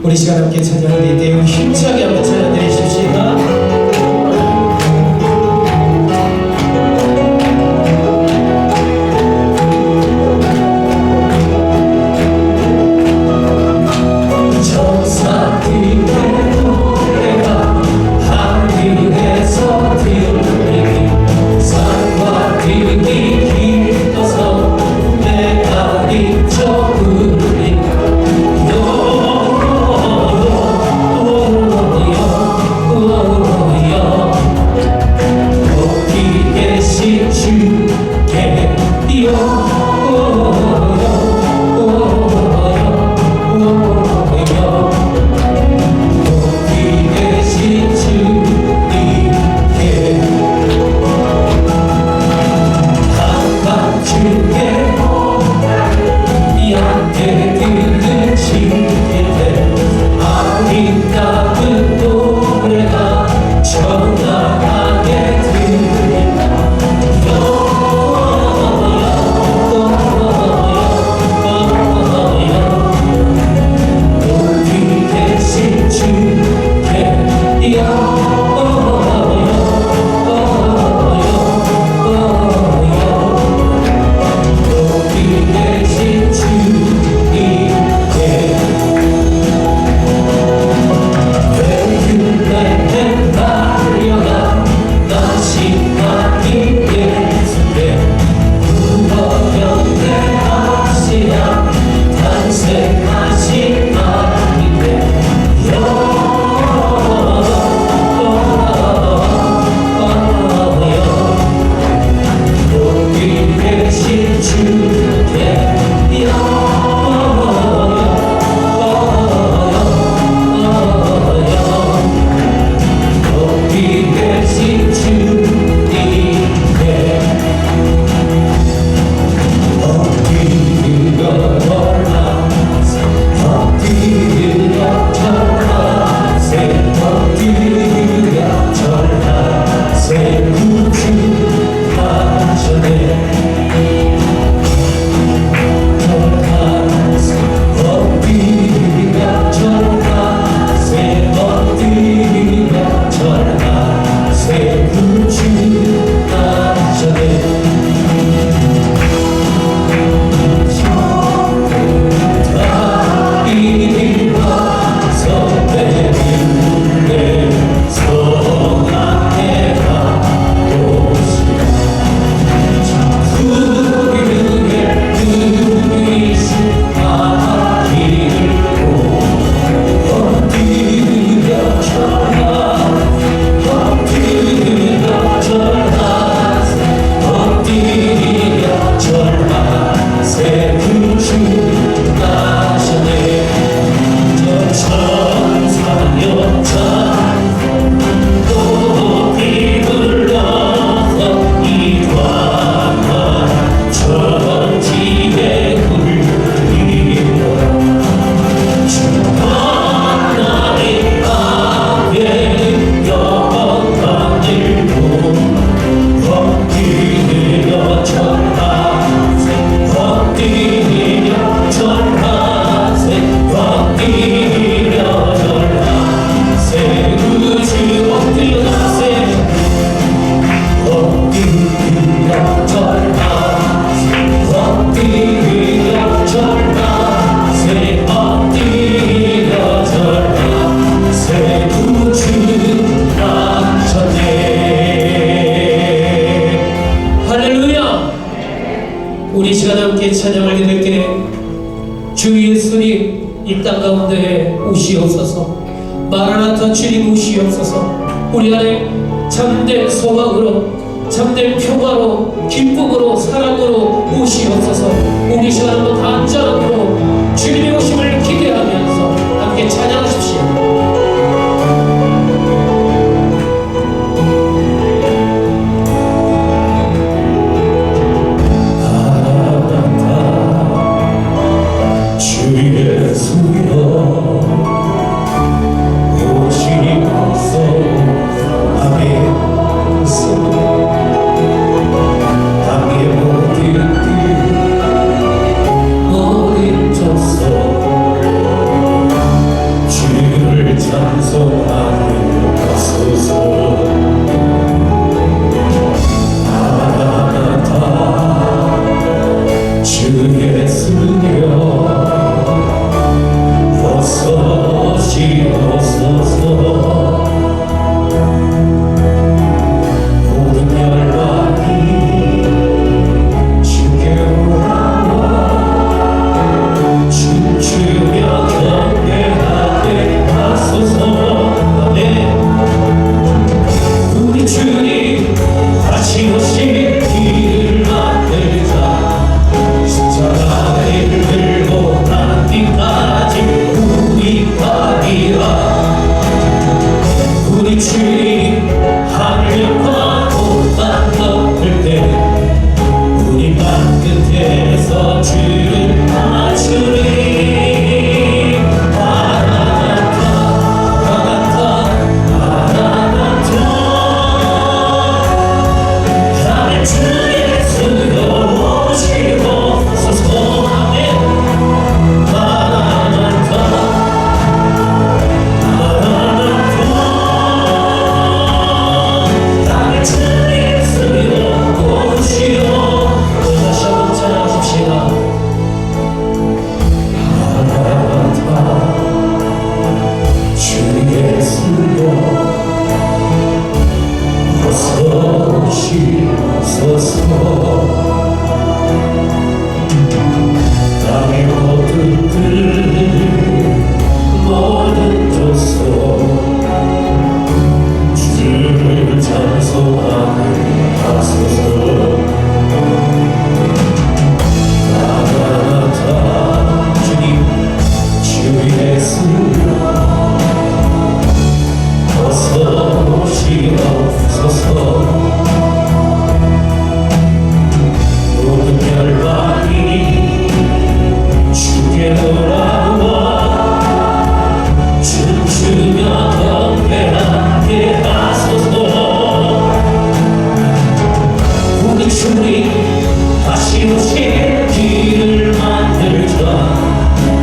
우리 시간 함께 찬양을 드릴 때 힘차게 한번 찬양 드리십시다. 우리 시간 함께 찬양을 드릴 때 주 예수님 이 땅 가운데에 오시옵소서. 마라나타 주님 오시옵소서. 우리 안에 참된 소망으로, 참된 평화로, 기쁨으로, 사랑으로 오시옵소서. 우리 시간 한번 간절함으로 주님의 오심을 기대하면서 함께 찬양하십시오. 땅의 모든 뜻 오직 길을 만들자.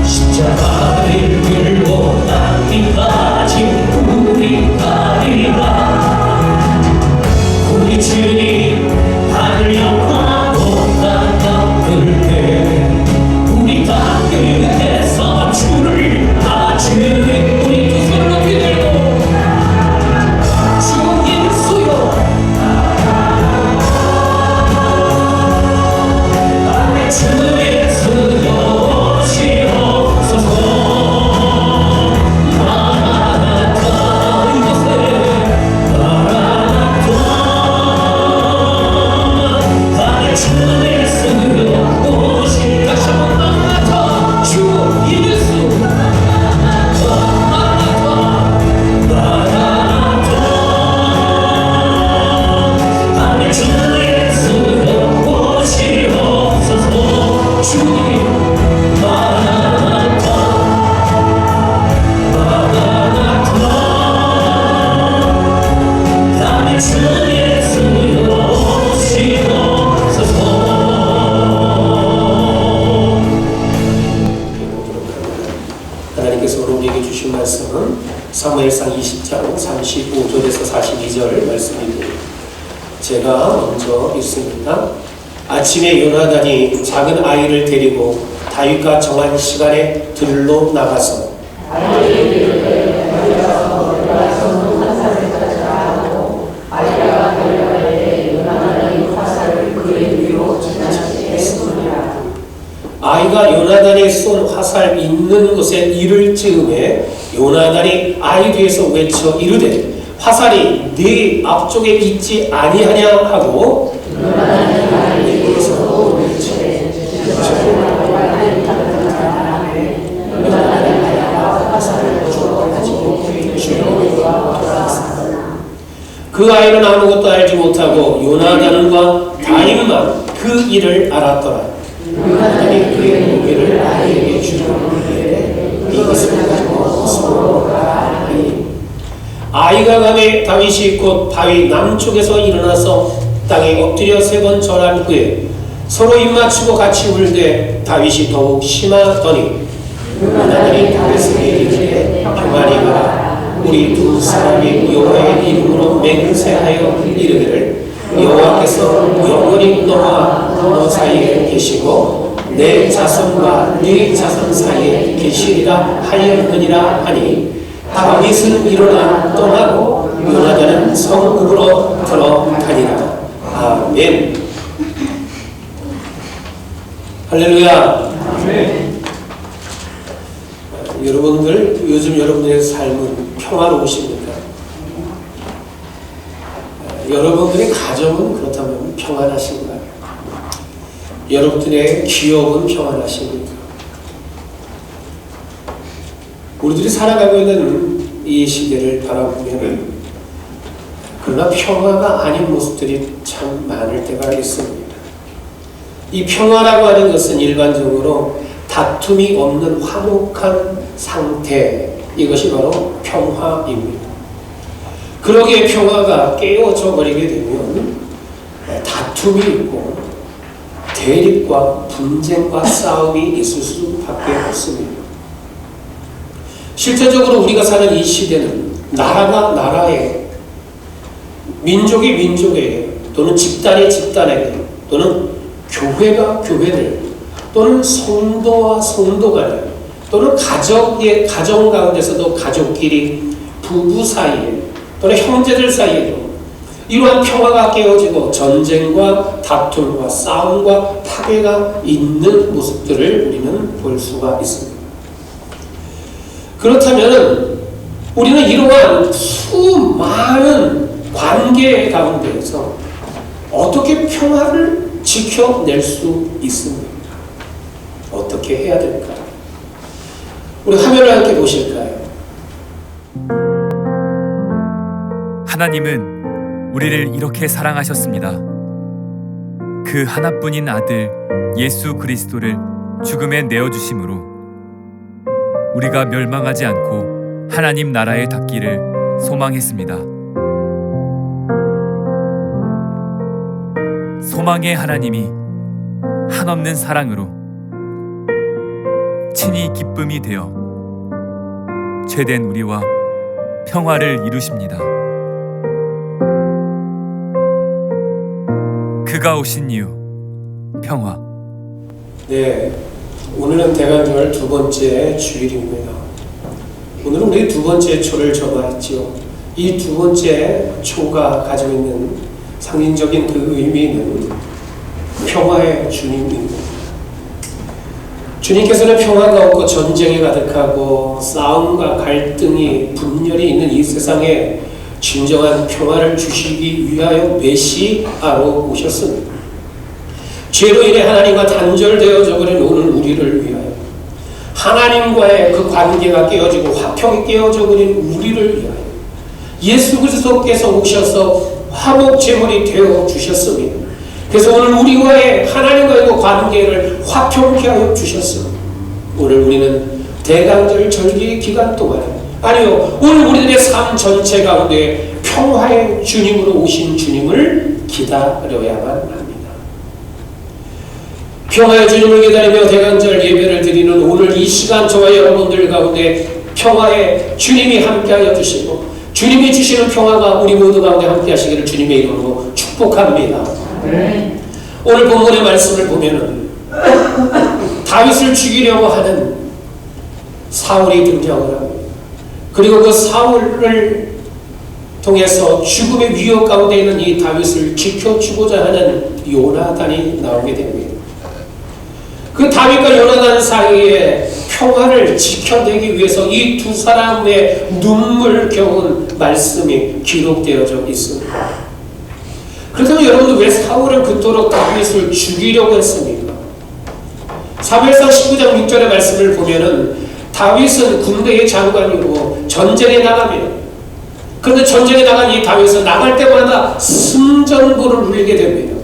십자가를 들고 땅끝까지 우리 가리라. 우리 주님 하늘 영광 땅 덮을 때 우리 땅 끝에서 주를 낮추는 우리 두 손을 높이 들고 주 예수여 주 예수여 오시옵소서. 마라나타 이곳에 마라나타 나의 주 예수여 오시 다시 한번 마라나타 주 예수 마라나타 마라나타 나의 주 예수여 오시옵소서. 주님 마라나타 마라나타 나의 주 예수여 오시옵소서. 하나님께서 오늘 우리에게 주신 말씀은 사무엘상 20장 35절에서 42절 말씀입니다. 제가 먼저 읽습니다. 아침에 요나단이 작은 아이를 데리고 다윗과 정한 시간에 들로 나가서 아이가 요나단이 쏜 화살 있는 곳에 이를 즈음에 요나단이 아이 뒤에서 외쳐 이르되 화살이 네 앞쪽에 있지 아니하냐 하고 그 아이는 아무것도 알지 못하고 요나단과 다윗만 그 일을 알았더라. 요나단이 그의 무기를 아이에게 주려고 이것을 가지고 서로 가라니. 아이가 가매 다윗이 곧 다윗 남쪽에서 일어나서 땅에 엎드려 3번 절한 후에 서로 입맞추고 같이 울되 다윗이 더욱 심하더니 요나단이 다윗에게 이르되 평안히 가라. 우리 두 사람이 여호와의 이름으로 맹세하여 이르기를 여호와께서 영원히 너와 너 사이에 계시고 내 자손과 네 자손 사이에 계시리라 하였느니라 하니 다윗은 일어나 떠나고 요나단은 성읍으로 들어가니라. 아멘. 할렐루야. 아멘. 여러분들 요즘 여러분들의 삶은 평화로우십니까? 여러분들의 가정은 그렇다면 평안하신가요? 여러분들의 기업은 평안하십니까? 우리들이 살아가고 있는 이 시대를 바라보면 그러나 평화가 아닌 모습들이 참 많을 때가 있습니다. 이 평화라고 하는 것은 일반적으로 다툼이 없는 화목한 상태, 이것이 바로 평화입니다. 그러기에 평화가 깨어져 버리게 되면 다툼이 있고 대립과 분쟁과 싸움이 있을 수밖에 없습니다. 실제적으로 우리가 사는 이 시대는 나라가 나라에, 민족이 민족에게, 또는 집단이 집단에게, 또는 교회가 교회들, 또는 성도와 성도 간에, 또는 가정 가운데서도 가족끼리, 부부 사이에, 또는 형제들 사이에도 이러한 평화가 깨어지고 전쟁과 다툼과 싸움과 파괴가 있는 모습들을 우리는 볼 수가 있습니다. 그렇다면 우리는 이러한 수많은 관계 가운데에서 어떻게 평화를 지켜낼 수 있습니까? 어떻게 해야 될까요? 우리 화면을 함께 보실까요? 하나님은 우리를 이렇게 사랑하셨습니다. 그 하나뿐인 아들 예수 그리스도를 죽음에 내어주심으로 우리가 멸망하지 않고 하나님 나라에 닿기를 소망했습니다. 소망의 하나님이 한없는 사랑으로 친히 기쁨이 되어 죄된 우리와 평화를 이루십니다. 그가 오신 이유, 평화. 네, 오늘은 대관절 두 번째 주일입니다. 오늘은 우리 두 번째 초를 접어했지요. 이 두 번째 초가 가지고 있는 상징적인 그 의미는 평화의 주님입니다. 주님께서는 평화가 없고 전쟁이 가득하고 싸움과 갈등이 분열이 있는 이 세상에 진정한 평화를 주시기 위하여 메시아로 오셨습니다. 죄로 인해 하나님과 단절되어져 버린 오늘 우리를 위하여, 하나님과의 그 관계가 깨어지고 화평이 깨어져 버린 우리를 위하여 예수 그리스도께서 오셔서 화목 제물이 되어 주셨습니다. 그래서 오늘 우리와의 하나님과의 그 관계를 화평케 하여 주셨습니다. 오늘 우리는 대강절 절기 기간 동안에, 아니요, 오늘 우리들의 삶 전체 가운데 평화의 주님으로 오신 주님을 기다려야만 합니다. 평화의 주님을 기다리며 대강절 예배를 드리는 오늘 이 시간, 저와 여러분들 가운데 평화의 주님이 함께하여 주시고 주님이 주시는 평화가 우리 모두 가운데 함께하시기를 주님의 이름으로 축복합니다. 오늘 본문의 말씀을 보면은 다윗을 죽이려고 하는 사울이 등장을 합니다. 그리고 그 사울을 통해서 죽음의 위협 가운데 있는 이 다윗을 지켜주고자 하는 요나단이 나오게 됩니다. 그 다윗과 요나단 사이에 평화를 지켜내기 위해서 이 두 사람의 눈물겨운 말씀이 기록되어져 있습니다. 그렇다면 여러분들, 왜 사울은 그토록 다윗을 죽이려고 했습니까? 사무엘상 19장 6절의 말씀을 보면은 다윗은 군대의 장관이고 전쟁에 나갑니다. 그런데 전쟁에 나간 이 다윗은 나갈 때마다 승전보를 울리게 됩니다.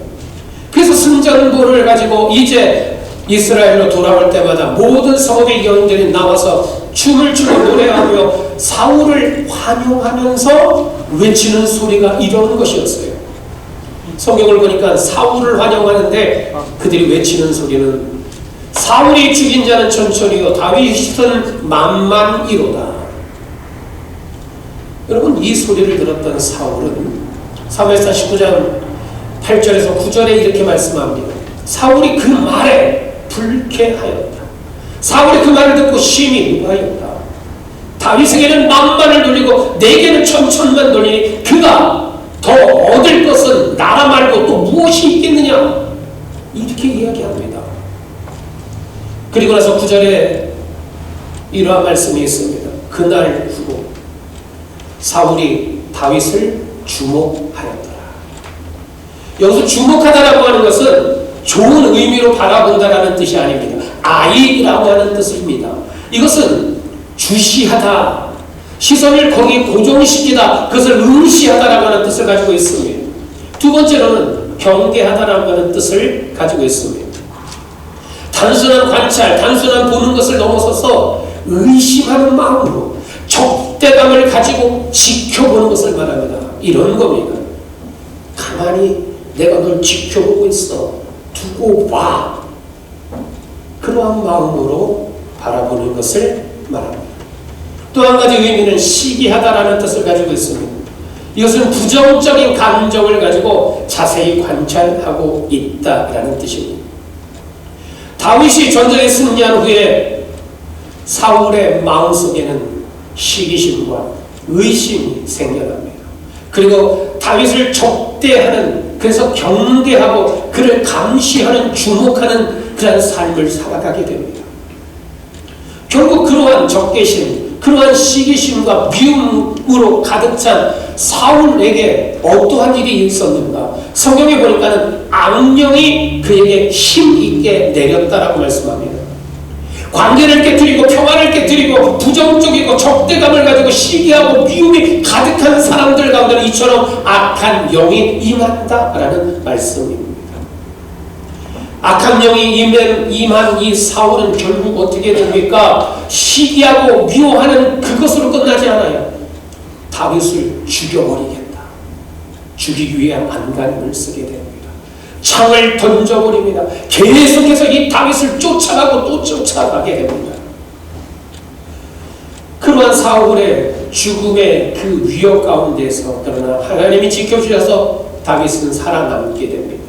그래서 승전보를 가지고 이제 이스라엘로 돌아올 때마다 모든 성읍의 여인들이 나와서 춤을 추고 노래하며 사울을 환영하면서 외치는 소리가 이런 것이었어요. 성경을 보니까 사울을 환영하는데 그들이 외치는 소리는 사울이 죽인 자는 천천히요 다윗은 만만이로다. 여러분, 이 소리를 들었던 사울은 사무엘상 19장 8절에서 9절에 이렇게 말씀합니다. 사울이 그 말에 불쾌하였다. 사울이 그 말을 듣고 심히 노하였다. 다윗에게는 만만을 돌리고 내게는 천천만 돌리니 그가 더 얻을 것은 나라 말고 또 무엇이 있겠느냐, 이렇게 이야기합니다. 그리고 나서 9절에 이러한 말씀이 있습니다. 그날 후로 사울이 다윗을 주목하였더라. 여기서 주목하다라고 하는 것은 좋은 의미로 바라본다라는 뜻이 아닙니다. 아이라고 하는 뜻입니다. 이것은 주시하다, 시선을 거기에 고정시키다, 그것을 응시하다라고 하는 뜻을 가지고 있습니다. 두 번째로는 경계하다라고 하는 뜻을 가지고 있습니다. 단순한 관찰, 단순한 보는 것을 넘어서서 의심하는 마음으로 적대감을 가지고 지켜보는 것을 말합니다. 이런 겁니다. 가만히 내가 널 지켜보고 있어. 두고 봐. 그러한 마음으로 바라보는 것을 말합니다. 또 한 가지 의미는 시기하다라는 뜻을 가지고 있습니다. 이것은 부정적인 감정을 가지고 자세히 관찰하고 있다라는 뜻입니다. 다윗이 전쟁에 승리한 후에 사울의 마음속에는 시기심과 의심이 생겨납니다. 그리고 다윗을 적대하는, 그래서 경계하고 그를 감시하는, 주목하는 그런 삶을 살아가게 됩니다. 결국 그러한 적개심, 그러한 시기심과 미움으로 가득 찬 사울에게 어떠한 일이 있었는가? 성경에 보니까는 악령이 그에게 힘있게 내렸다라고 말씀합니다. 관계를 깨뜨리고 평화를 깨뜨리고 부정적이고 적대감을 가지고 시기하고 미움이 가득한 사람들 가운데는 이처럼 악한 영이 임한다라는 말씀입니다. 악한 영이 임한 이 사울은 결국 어떻게 됩니까? 시기하고 미워하는 그것으로 끝나지 않아요. 다윗을 죽여버리겠다. 죽이기 위한 안간힘을 쓰게 됩니다. 창을 던져버립니다. 계속해서 이 다윗을 쫓아가고 또 쫓아가게 됩니다. 그러한 사울의 죽음의 그 위협 가운데서 그러나 하나님이 지켜주셔서 다윗은 살아남게 됩니다.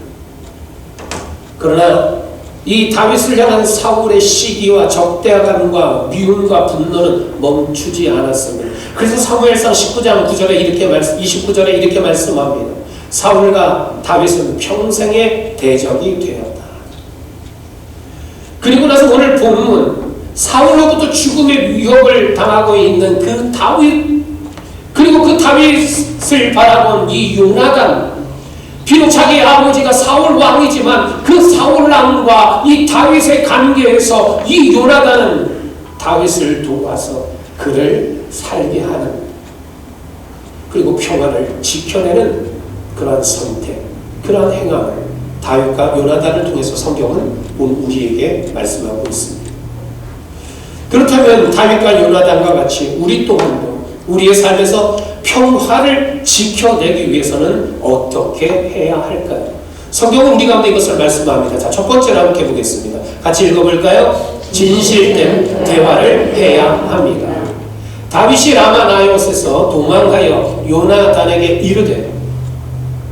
그러나 이 다윗을 향한 사울의 시기와 적대감과 미움과 분노는 멈추지 않았습니다. 그래서 사무엘상 19장 9절에 이렇게 29절에 이렇게 말씀합니다. 사울과 다윗은 평생의 대적이 되었다. 그리고 나서 오늘 본문 사울로부터 죽음의 위협을 당하고 있는 그 다윗, 그리고 그 다윗을 바라본 이 요나단, 비록 자기 아버지가 사울 왕이지만 그 사울 왕과 이 다윗의 관계에서 이 요나단은 다윗을 도와서 그를 살게 하는, 그리고 평안을 지켜내는 그러한 선택, 그러한 행함을 다윗과 요나단을 통해서 성경은 우리에게 말씀하고 있습니다. 그렇다면 다윗과 요나단과 같이 우리 또한도 우리의 삶에서 평화를 지켜내기 위해서는 어떻게 해야 할까요? 성경은 우리 가운데 이것을 말씀합니다. 자, 첫 번째로 함께 보겠습니다. 같이 읽어볼까요? 진실된 대화를 해야 합니다. 다윗이 라마나이롯에서 도망하여 요나단에게 이르되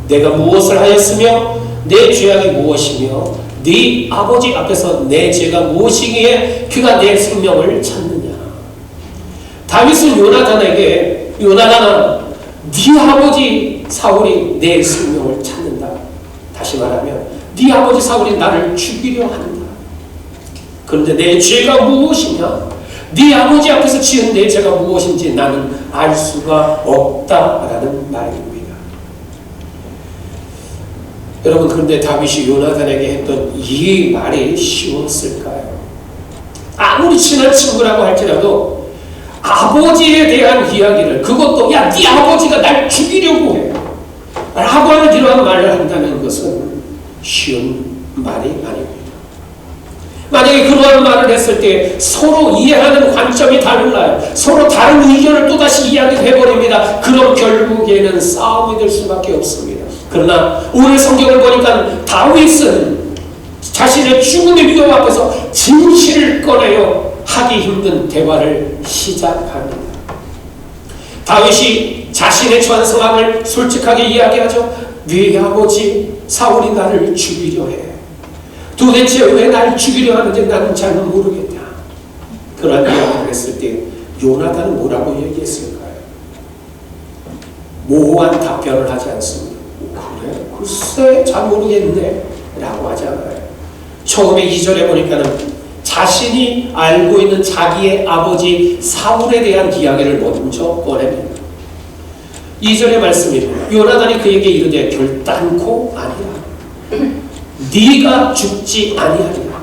내가 무엇을 하였으며 내 죄악이 무엇이며 네 아버지 앞에서 내 죄가 무엇이기에 그가 내 생명을 찾느냐. 다윗은 요나단에게 요나단아 네 아버지 사울이 내 생명을 찾는다. 다시 말하면 네 아버지 사울이 나를 죽이려 한다. 그런데 내 죄가 무엇이냐? 네 아버지 앞에서 지은 내 죄가 무엇인지 나는 알 수가 없다라는 말입니다. 여러분, 그런데 다윗이 요나단에게 했던 이 말이 쉬웠을까요? 아무리 친한 친구라고 할지라도 아버지에 대한 이야기를, 그것도 야, 네 아버지가 날 죽이려고 해 라고 하는 이러한 말을 한다는 것은 쉬운 말이 아닙니다. 만약에 그러한 말을 했을 때 서로 이해하는 관점이 달라요. 서로 다른 의견을 또다시 이야기해버립니다. 그럼 결국에는 싸움이 될 수밖에 없습니다. 그러나 오늘 성경을 보니까 다윗은 자신의 죽음의 위험 앞에서 진실을 꺼내어 하기 힘든 대화를 시작합니다. 다윗이 자신의 처한 상황을 솔직하게 이야기하죠. 네 아버지 사울이 나를 죽이려 해. 도대체 왜 나를 죽이려 하는지 나는 잘 모르겠다. 그런 이야기를 했을 때 요나단은 뭐라고 얘기했을까요? 모호한 답변을 하지 않습니다. 그래? 글쎄 잘 모르겠네 라고 하잖아요. 처음에 2절에 보니까는 자신이 알고 있는 자기의 아버지 사울에 대한 이야기를 먼저 꺼냅니다. 2절의 말씀입니다. 요나단이 그에게 이르되 결단코 아니라 네가 죽지 아니하리라.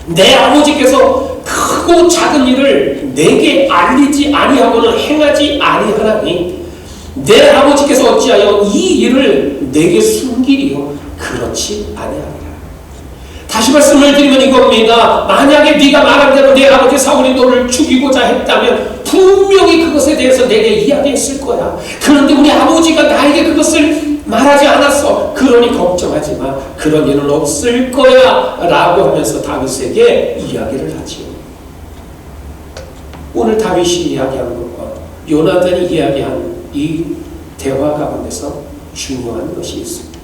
내 아버지께서 크고 작은 일을 내게 알리지 아니하고는 행하지 아니하나니 내 아버지께서 어찌하여 이 일을 내게 숨기리요 그렇지 아니하리라. 다시 말씀을 드리면 이겁니다. 만약에 네가 말한 대로 내 아버지 사울이 너를 죽이고자 했다면 분명히 그것에 대해서 내게 이야기했을 거야. 그런데 우리 아버지가 나에게 그것을 말하지 않았어. 그러니 걱정하지 마. 그런 일은 없을 거야 라고 하면서 다윗에게 이야기를 하지요. 오늘 다윗이 이야기한 것과 요나단이 이야기한 이 대화 가운데서 중요한 것이 있습니다.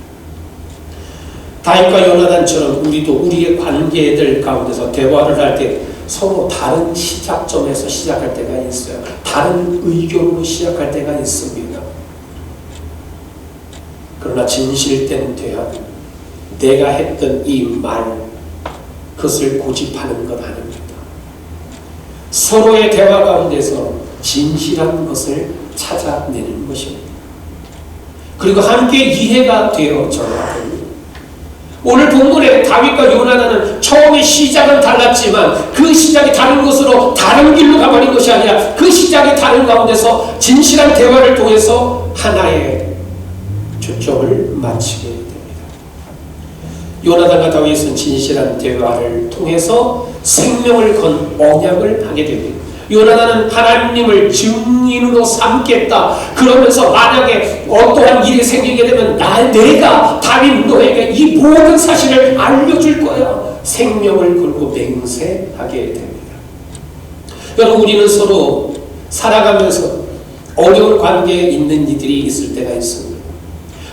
다윗과 요나단처럼 우리도 우리의 관계들 가운데서 대화를 할 때 서로 다른 시작점에서 시작할 때가 있어요. 다른 의견으로 시작할 때가 있습니다. 그러나 진실된 대화, 내가 했던 이 말, 그것을 고집하는 것 아닙니다. 서로의 대화 가운데서 진실한 것을 찾아내는 것입니다. 그리고 함께 이해가 되어져야 됩니다. 오늘 본문에 다윗과 요나단은 처음에 시작은 달랐지만 그 시작이 다른 곳으로 다른 길로 가버린 것이 아니라 그 시작이 다른 가운데서 진실한 대화를 통해서 하나의 초점을 맞추게 됩니다. 요나단과 다윗은 진실한 대화를 통해서 생명을 건 언약을 하게 됩니다. 요나단은 하나님을 증인으로 삼겠다. 그러면서 만약에 어떠한 일이 생기게 되면 내가 다윗 너에게 이 모든 사실을 알려줄 거야. 생명을 걸고 맹세하게 됩니다. 여러분, 우리는 서로 살아가면서 어려운 관계에 있는 이들이 있을 때가 있습니다.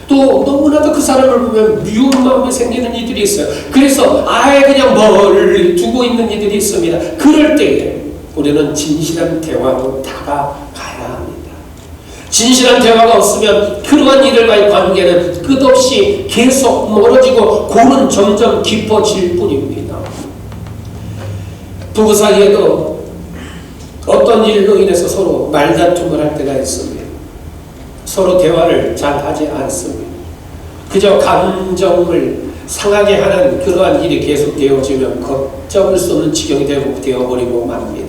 또 너무나도 그 사람을 보면 미운 마음이 생기는 이들이 있어요. 그래서 아예 그냥 멀리 두고 있는 이들이 있습니다. 그럴 때에 우리는 진실한 대화로 다가가야 합니다. 진실한 대화가 없으면 그러한 이들과의 관계는 끝없이 계속 멀어지고 골은 점점 깊어질 뿐입니다. 부부 사이에도 어떤 일로 인해서 서로 말다툼을 할 때가 있습니다. 서로 대화를 잘 하지 않습니다. 그저 감정을 상하게 하는 그러한 일이 계속 되어지면 걷잡을 수 없는 지경이 되어버리고 맙니다.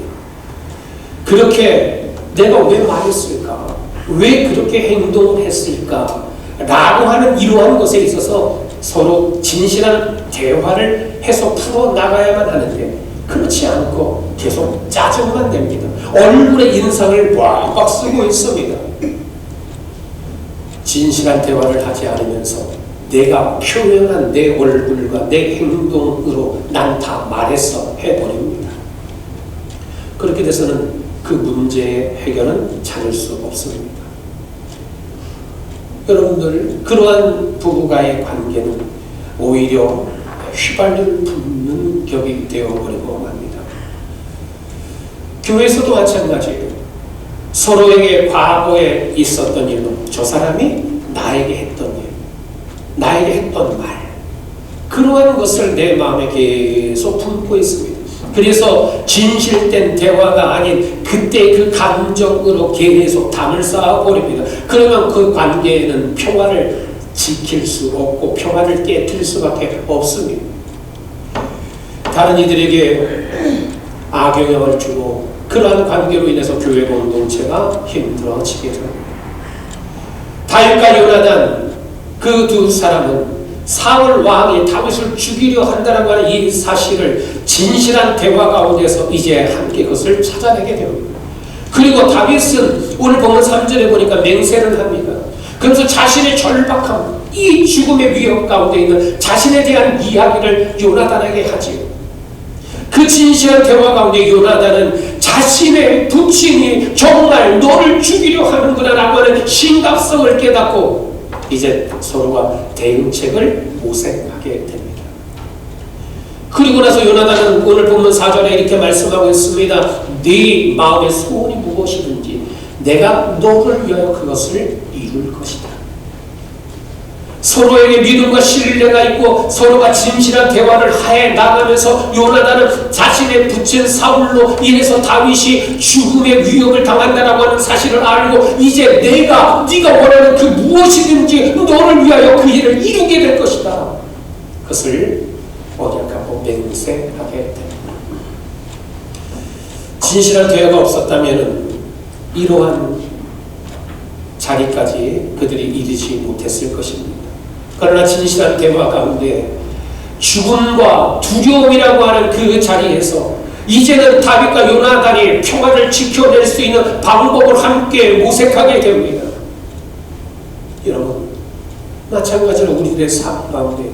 그렇게 내가 왜 말했을까? 왜 그렇게 행동을 했을까? 라고 하는 이러한 것에 있어서 서로 진실한 대화를 해서 풀어나가야만 하는데 그렇지 않고 계속 짜증만 냅니다. 얼굴에 인상을 꽉꽉 쓰고 있습니다. 진실한 대화를 하지 않으면서 내가 표현한 내 얼굴과 내 행동으로 난 다 말했어 해버립니다. 그렇게 돼서는 그 문제의 해결은 찾을 수 없습니다. 여러분들, 그러한 부부가의 관계는 오히려 휘발유를 붓는 격이 되어버리고 맙니다. 교회에서도 마찬가지예요. 서로에게 과거에 있었던 일로 저 사람이 나에게 했던 일, 나에게 했던 말, 그러한 것을 내 마음에 계속 품고 있습니다. 그래서 진실된 대화가 아닌 그때 그 감정으로 계속 담을 쌓아버립니다. 그러면 그 관계에는 평화를 지킬 수 없고 평화를 깨뜨릴 수밖에 없습니다. 다른 이들에게 악영향을 주고 그러한 관계로 인해서 교회 공동체가 힘들어지게 됩니다. 다윗과 요나단, 그 두 사람은 사울 왕이 다윗을 죽이려 한다고 하는 이 사실을 진실한 대화 가운데서 이제 함께 그것을 찾아내게 됩니다. 그리고 다윗은 오늘 보면 3절에 보니까 맹세를 합니다. 그래서 자신의 절박함, 이 죽음의 위협 가운데 있는 자신에 대한 이야기를 요나단에게 하지요. 그 진실한 대화 가운데 요나단은 자신의 부친이 정말 너를 죽이려 하는구나 라고 하는 심각성을 깨닫고 이제 서로가 대응책을 모색하게 됩니다. 그리고 나서 요나단은 오늘 본문 4절에 이렇게 말씀하고 있습니다. 네 마음의 소원이 무엇이든지 내가 너를 위하여 그것을 이룰 것이다. 서로에게 믿음과 신뢰가 있고 서로가 진실한 대화를 해 나가면서 요나단은 자신의 부친 사울로 인해서 다윗이 죽음의 위협을 당한다라고 하는 사실을 알고 이제 네가 원하는 그 무엇이든지 너를 위하여 그 일을 이루게 될 것이다. 그것을 언약하고 맹세하게 됩니다. 진실한 대화가 없었다면 이러한 자리까지 그들이 이르지 못했을 것입니다. 그러나 진실한 대화 가운데 죽음과 두려움이라고 하는 그 자리에서 이제는 다윗과 요나단이 평화를 지켜낼 수 있는 방법을 함께 모색하게 됩니다. 여러분, 마찬가지로 우리들의 삶 가운데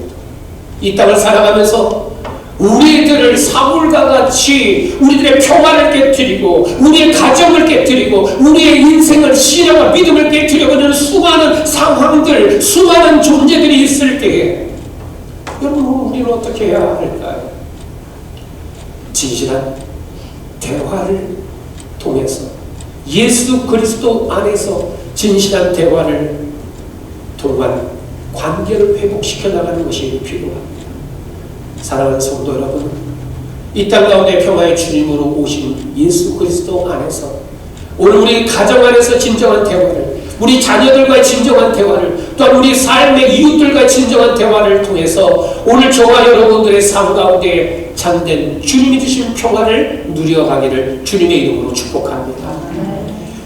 이 땅을 살아가면서 우리들을 사울과 같이 우리들의 평화를 깨뜨리고 우리의 가정을 깨뜨리고 우리의 인생을 신앙과 믿음을 깨뜨려버리는 수많은 상황들, 수많은 존재들이 있을 때에 여러분, 우리는 어떻게 해야 할까요? 진실한 대화를 통해서 예수 그리스도 안에서 진실한 대화를 통한 관계를 회복시켜 나가는 것이 필요합니다. 사랑하는 성도 여러분, 이 땅 가운데 평화의 주님으로 오신 예수 그리스도 안에서 오늘 우리 가정 안에서 진정한 대화를, 우리 자녀들과의 진정한 대화를, 또한 우리 삶의 이웃들과의 진정한 대화를 통해서 오늘 저와 여러분들의 삶 가운데 참된 주님이 주신 평화를 누려가기를 주님의 이름으로 축복합니다.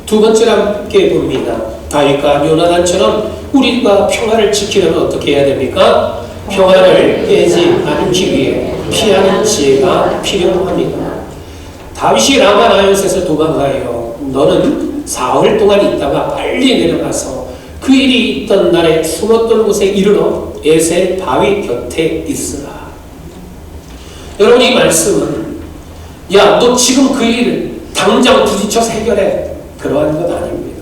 두 번째로 함께 봅니다. 다윗과 요나단처럼 우리가 평화를 지키려면 어떻게 해야 됩니까? 평화를 깨지 않기 위해 피하는 지혜가 필요합니다. 다윗이 라마나요스에서 도망하여 너는 사흘 동안 있다가 빨리 내려가서 그 일이 있던 날에 숨었던 곳에 이르러 에셀 바위 곁에 있으라. 여러분, 이 말씀은 야, 너 지금 그 일을 당장 부딪혀서 해결해, 그러한 것 아닙니다.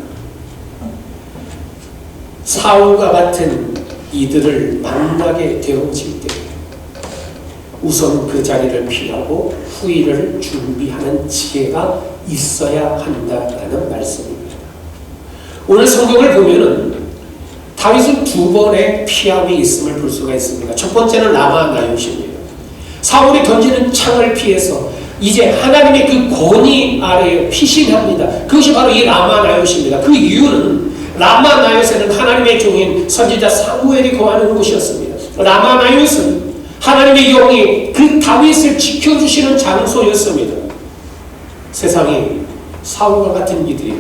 사울과 같은 이들을 만나게 되어질 때 우선 그 자리를 피하고 후일을 준비하는 지혜가 있어야 한다라는 말씀입니다. 오늘 성경을 보면은 다윗은 두 번의 피함이 있음을 볼 수가 있습니다. 첫 번째는 라마나요스입니다. 사울이 던지는 창을 피해서 이제 하나님의 그 권위 아래에 피신합니다. 그것이 바로 이 라마나요스입니다. 그 이유는 라마나요스는 하나님의 종인 선지자 사무엘이 거하는 곳이었습니다. 라마나요스는 하나님의 영이 그 다윗을 지켜주시는 장소였습니다. 세상에 사울과 같은 이들이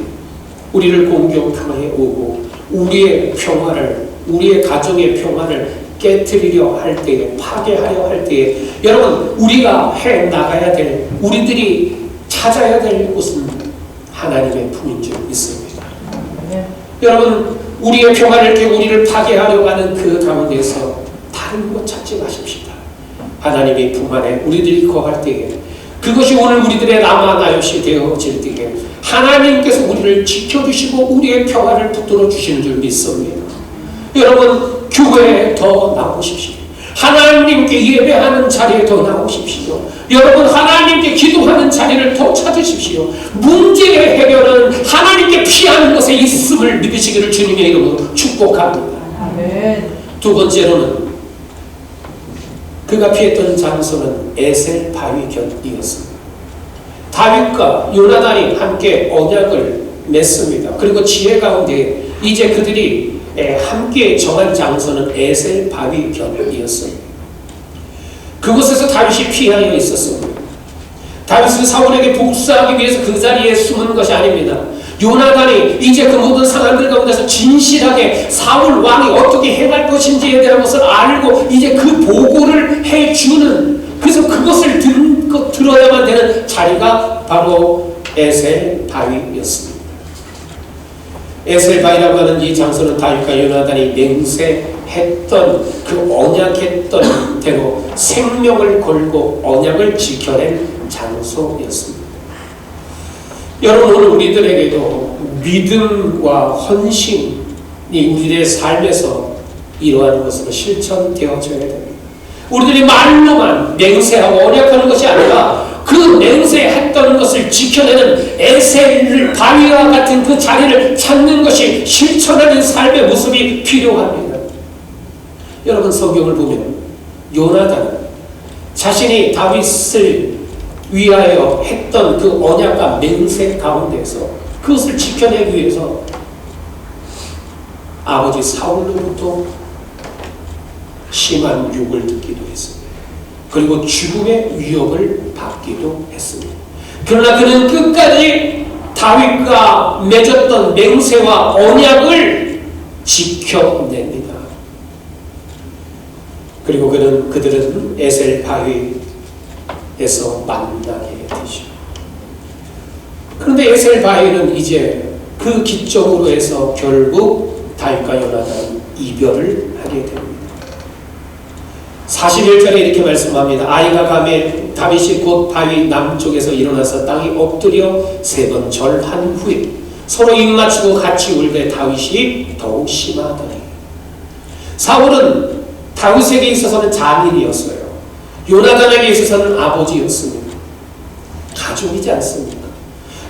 우리를 공격하여 오고 우리의 평화를, 우리의 가정의 평화를 깨트리려 할 때에, 파괴하려 할 때에 여러분, 우리가 해나가야 될, 우리들이 찾아야 될 곳은 하나님의 품인 줄 믿습니다. 여러분, 우리의 평화를 깨고 우리를 파괴하려고 하는 그 가운데서 다른 것 찾지 마십시다. 하나님의 품 안에 우리들이 거할 때에 그것이 오늘 우리들의 라마나요시 되어질 때에 하나님께서 우리를 지켜주시고 우리의 평화를 붙들어 주시는 줄 믿습니다. 여러분, 교회에 더 나오십시오. 하나님께 예배하는 자리에 더 나오십시오. 여러분, 하나님께 기도하는 자리를 더 찾으십시오. 문제의 해결은 하나님께 피하는 것에 있음을 믿으시기를 주님의 이름으로 축복합니다. 아멘. 두 번째로는 그가 피했던 장소는 에셀 바위 곁이었습니다. 다윗과 요나단이 함께 언약을 맺습니다. 그리고 지혜 가운데 이제 그들이 함께 정한 장소는 에셀 바위 곁이었습니다. 그곳에서 다윗이 피하여 있었습니다. 다윗은 사울에게 복수하기 위해서 그 자리에 숨은 것이 아닙니다. 요나단이 이제 그 모든 상황들 가운데서 진실하게 사울 왕이 어떻게 행할 것인지에 대한 것을 알고 이제 그 보고를 해주는, 그래서 그것을 들어야만 되는 자리가 바로 에셀 바위였습니다. 에셀 바위라고 하는 이 장소는 다윗과 요나단이 맹세했던 그 언약했던 대로 생명을 걸고 언약을 지켜낸 장소였습니다. 여러분, 오늘 우리들에게도 믿음과 헌신이 우리의 삶에서 이러한 것으로 실천되어져야 됩니다. 우리들이 말로만 맹세하고 언약하는 것이 아니라 그 맹세했던 것을 지켜내는 에셀 바위와 같은 그 자리를 찾는 것이 실천하는 삶의 모습이 필요합니다. 여러분, 성경을 보면 요나단은 자신이 다윗을 위하여 했던 그 언약과 맹세 가운데서 그것을 지켜내기 위해서 아버지 사울로부터 심한 욕을 듣기도 했습니다. 그리고 죽음의 위협을 받기도 했습니다. 그러나 그는 끝까지 다윗과 맺었던 맹세와 언약을 지켜냅니다. 그리고 그들은 에셀 바위에서 만나게 되죠. 그런데 에셀 바위는 이제 그 기점으로 해서 결국 다윗과 요나단은 이별을 하게 됩니다. 41절에 이렇게 말씀합니다. 아이가 가매 다윗이 곧 바위 남쪽에서 일어나서 땅에 엎드려 3번 절한 후에 서로 입맞추고 같이 울되 다윗이 더욱 심하더니. 사울은 다윗에게 있어서는 자민이었어요. 요나단에게 있어서는 아버지였습니다. 가족이지 않습니까?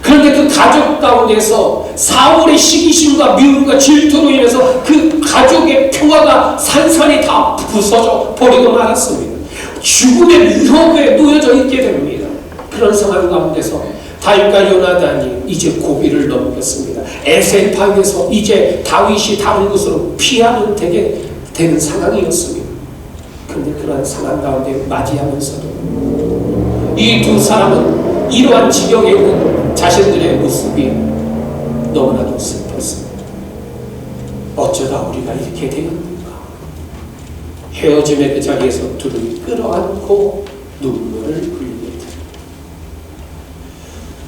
그런데 그 가족 가운데서 사울의 시기심과 미움과 질투로 인해서 그 가족의 평화가 산산이 다 부서져 버리고 말았습니다. 죽음의 위협에 놓여져 있게 됩니다. 그런 상황 가운데서 다윗과 요나단이 이제 고비를 넘겼습니다. 에셀 바위에서 이제 다윗이 다른 곳으로 피하면 되는 상황이었습니다. 그런데 그러한 상황 가운데 맞이하면서도 이 두 사람은 이러한 지경에 있는 자신들의 모습이 너무나도 슬펐습니다. 어쩌다 우리가 이렇게 되었는가. 헤어짐의 그 자리에서 둘이 끌어안고 눈물을 흘립니다.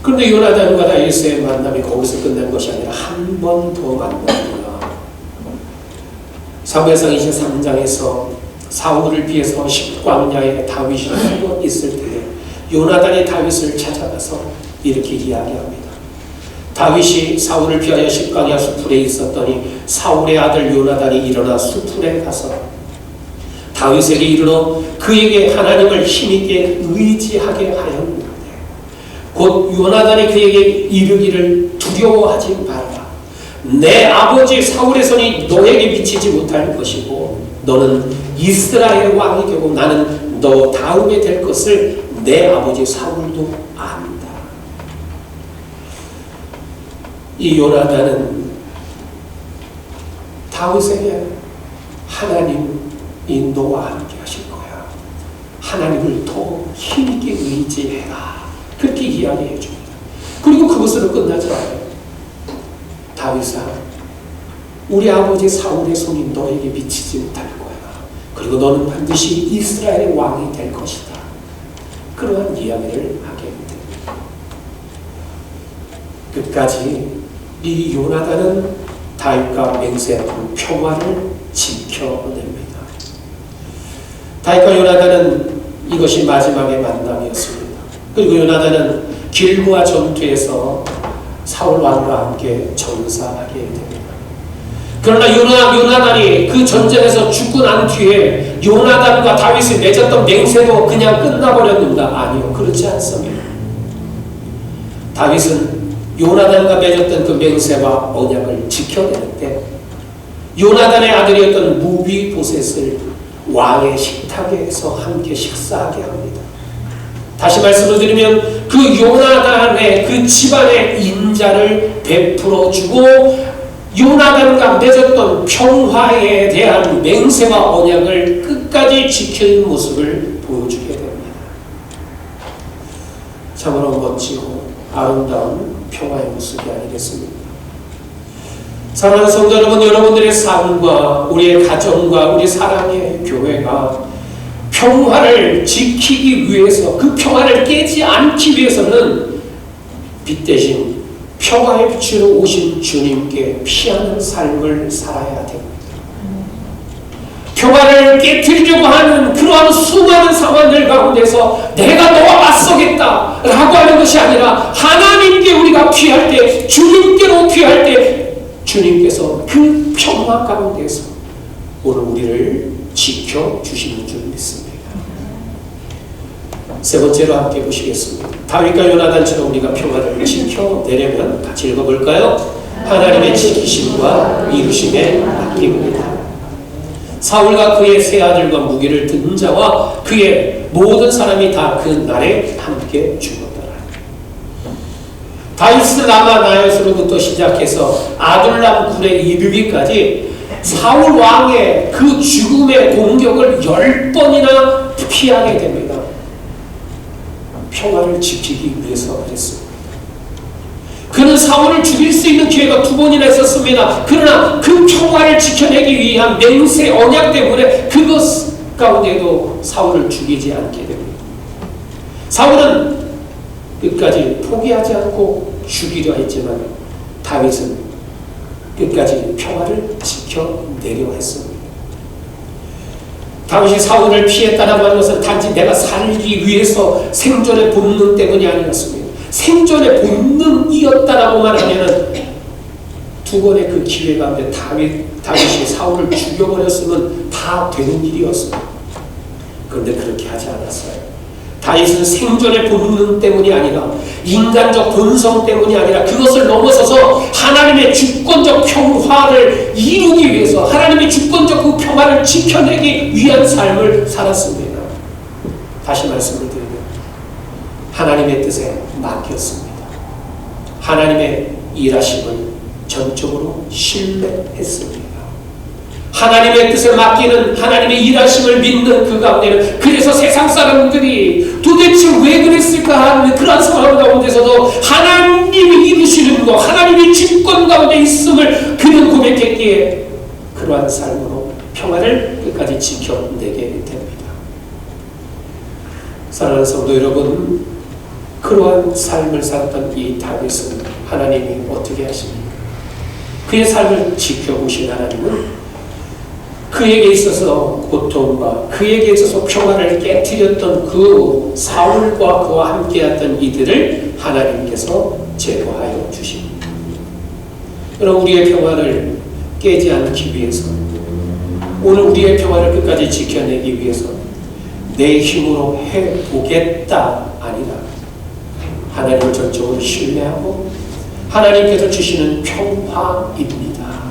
그런데 요나단과 다윗의 만남이 거기서 끝난 것이 아니라 한 번 더 만납니다. 사무엘상 23장에서 사울을 피해서 십광야에 다윗이 한 번 있을 때에 요나단이 다윗을 찾아가서 이렇게 이야기합니다. 다윗이 사울을 피하여 십광야 수풀에 있었더니 사울의 아들 요나단이 일어나 수풀에 가서 다윗에게 이르러 그에게 하나님을 힘있게 의지하게 하였는데 곧 요나단이 그에게 이르기를 두려워하지 말라. 내 아버지 사울의 손이 너에게 미치지 못할 것이고 너는 이스라엘 왕이 되고 나는 너 다음에 될 것을 내 아버지 사울도 안다. 이 요나단은 다윗에게 하나님이 너와 함께 하실 거야. 하나님을 더 힘있게 의지해라. 그렇게 이야기해 줍니다. 그리고 그것으로 끝나지 않아요. 다윗아, 우리 아버지 사울의 손이 너에게 미치지 못할 거야. 그리고 너는 반드시 이스라엘의 왕이 될 것이다. 그러한 이야기를 하게 됩니다. 끝까지 이 요나단은 다윗과 맹세하고 평화를 지켜냅니다. 다윗과 요나단은 이것이 마지막의 만남이었습니다. 그리고 요나단은 길보아 전투에서 사울 왕과 함께 전사하게 됩니다. 그러나 요나단이 그 전쟁에서 죽고 난 뒤에 요나단과 다윗이 맺었던 맹세도 그냥 끝나버렸는가? 아니요, 그렇지 않습니다. 다윗은 요나단과 맺었던 그 맹세와 언약을 지켜내는데 요나단의 아들이었던 무비보셋을 왕의 식탁에서 함께 식사하게 합니다. 다시 말씀을 드리면 그 요나단의 그 집안의 인자를 베풀어 주고 요나단과 맺었던 평화에 대한 맹세와 언약을 끝까지 지키는 모습을 보여주게 됩니다. 참으로 멋지고 아름다운 평화의 모습이 아니겠습니까? 사랑하는 성도 여러분, 여러분들의 삶과 우리의 가정과 우리 사랑의 교회가 평화를 지키기 위해서, 그 평화를 깨지 않기 위해서는 빛 대신 평화의 빛으로 오신 주님께 피하는 삶을 살아야 됩니다. 평화를 깨뜨리려고 하는 그러한 수많은 상황들 가운데서 내가 너와 맞서겠다 라고 하는 것이 아니라 하나님께 우리가 피할 때, 주님께로 피할 때 주님께서 그 평화 가운데서 오늘 우리를 지켜주시는 줄 믿습니다. 세 번째로 함께 보시겠습니다. 다윗과 요나단처럼 우리가 평화를 지켜내려면 같이 읽어볼까요? 하나님의 지키심과 이루심에 맡깁니다. 사울과 그의 세 아들과 무기를 든 자와 그의 모든 사람이 다 그 날에 함께 죽었더라. 다윗은 라마 나엿으로부터 시작해서 아둘람 굴에 이르기까지 사울 왕의 그 죽음의 공격을 10번이나 피하게 됩니다. 평화를 지키기 위해서 그랬습니다. 그는 사울을 죽일 수 있는 기회가 2번이나 있었습니다. 그러나 그 평화를 지켜내기 위한 맹세 언약 때문에 그것 가운데도 사울을 죽이지 않게 됩니다. 사울은 끝까지 포기하지 않고 죽이려 했지만 다윗은 끝까지 평화를 지켜내려 했습니다. 다윗이 사울을 피했다라고 하는 것은 단지 내가 살기 위해서 생존의 본능 때문이 아니었습니다. 생존의 본능이었다라고만 하면은 2번의 그 기회 가운데 다윗이 사울을 죽여버렸으면 다 되는 일이었습니다. 그런데 그렇게 하지 않았어요. 다윗은 생존의 본능 때문이 아니라 인간적 본성 때문이 아니라 그것을 넘어서서 하나님의 주권적 평화를 이루기 위해서 하나님의 주권적 그 평화를 지켜내기 위한 삶을 살았습니다. 다시 말씀을 드리면 하나님의 뜻에 맡겼습니다. 하나님의 일하심을 전적으로 신뢰했습니다. 하나님의 뜻에 맡기는 하나님의 일하심을 믿는 그 가운데는 그래서 세상 사람들이 도대체 왜 그랬을까 하는 그런 상황 가운데서도 하나님이 이루시는 것, 하나님이 주권 가운데 있음을 그는 고백했기에 그러한 삶으로 평화를 끝까지 지켜내게 됩니다. 사랑하는 성도 여러분, 그러한 삶을 살았던 이 다윗은 하나님이 어떻게 하십니까? 그의 삶을 지켜보신 하나님은 그에게 있어서 고통과 그에게 있어서 평화를 깨뜨렸던 그 사울과 그와 함께했던 이들을 하나님께서 제거하여 주십니다. 여러분, 우리의 평화를 깨지 않기 위해서, 오늘 우리의 평화를 끝까지 지켜내기 위해서 내 힘으로 해보겠다 아니라 하나님을 전적으로 신뢰하고 하나님께서 주시는 평화입니다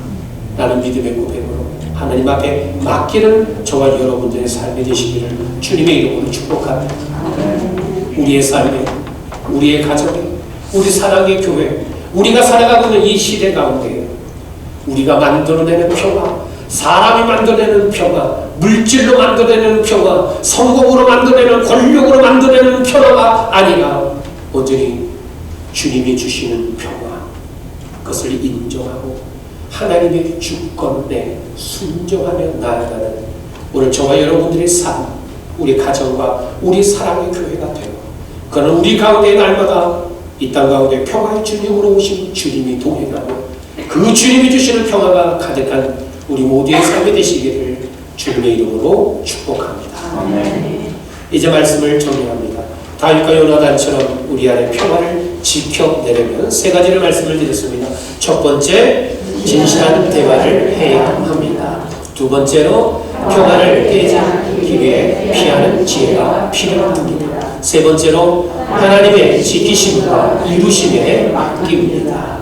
라는 믿음의 고백으로 하나님 앞에 맡기는 저와 여러분들의 삶이 되시기를 주님의 이름으로 축복합니다. 우리의 삶에, 우리의 가정에, 우리 사랑의 교회, 우리가 살아가고 있는 이 시대 가운데 우리가 만들어내는 평화, 사람이 만들어내는 평화, 물질로 만들어내는 평화, 성공으로 만들어내는, 권력으로 만들어내는 평화가 아니라 온전히 주님이 주시는 평화, 그것을 인정하고 하나님의 주권에 순종하며 나아가는 오늘 저와 여러분들의 삶, 우리 가정과 우리 사랑의 교회가 되고, 그는 우리 가운데 날마다 이 땅 가운데 평화의 주님으로 오신 주님이 동행하고 그 주님이 주시는 평화가 가득한 우리 모두의 삶이 되시기를 주님의 이름으로 축복합니다. 이제 말씀을 정리합니다. 다윗과 요나단처럼 우리 안에 평화를 지켜내려면 세 가지를 말씀을 드렸습니다. 첫 번째, 진실한 대화를 해야 합니다. 두 번째로, 평화를 깨지 않기 위해 피하는 지혜가 필요합니다. 세 번째로, 하나님의 지키심과 이루심에 맡깁니다.